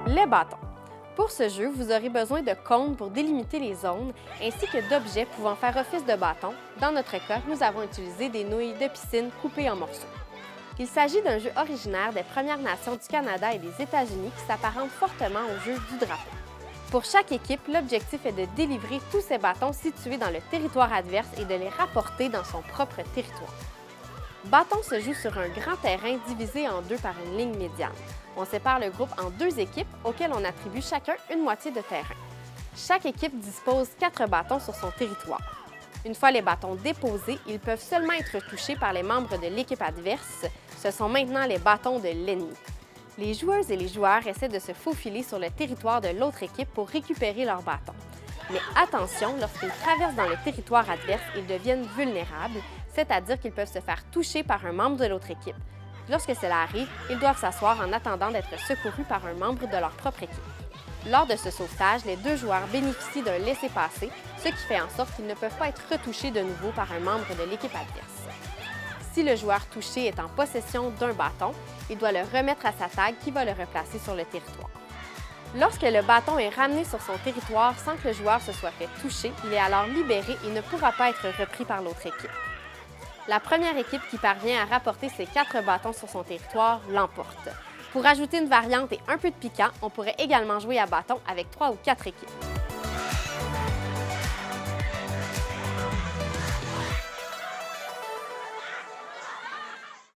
Les bâtons. Pour ce jeu, vous aurez besoin de cônes pour délimiter les zones, ainsi que d'objets pouvant faire office de bâton. Dans notre cas, nous avons utilisé des nouilles de piscine coupées en morceaux. Il s'agit d'un jeu originaire des Premières Nations du Canada et des États-Unis qui s'apparente fortement au jeu du drapeau. Pour chaque équipe, l'objectif est de délivrer tous ces bâtons situés dans le territoire adverse et de les rapporter dans son propre territoire. Bâton se joue sur un grand terrain divisé en deux par une ligne médiane. On sépare le groupe en deux équipes auxquelles on attribue chacun une moitié de terrain. Chaque équipe dispose 4 bâtons sur son territoire. Une fois les bâtons déposés, ils peuvent seulement être touchés par les membres de l'équipe adverse. Ce sont maintenant les bâtons de l'ennemi. Les joueuses et les joueurs essaient de se faufiler sur le territoire de l'autre équipe pour récupérer leurs bâtons. Mais attention, lorsqu'ils traversent dans le territoire adverse, ils deviennent vulnérables, c'est-à-dire qu'ils peuvent se faire toucher par un membre de l'autre équipe. Lorsque cela arrive, ils doivent s'asseoir en attendant d'être secourus par un membre de leur propre équipe. Lors de ce sauvetage, les deux joueurs bénéficient d'un laissez-passer, ce qui fait en sorte qu'ils ne peuvent pas être retouchés de nouveau par un membre de l'équipe adverse. Si le joueur touché est en possession d'un bâton, il doit le remettre à sa tag qui va le replacer sur le territoire. Lorsque le bâton est ramené sur son territoire sans que le joueur se soit fait toucher, il est alors libéré et ne pourra pas être repris par l'autre équipe. La première équipe qui parvient à rapporter ses 4 bâtons sur son territoire l'emporte. Pour ajouter une variante et un peu de piquant, on pourrait également jouer à bâton avec 3 ou 4 équipes.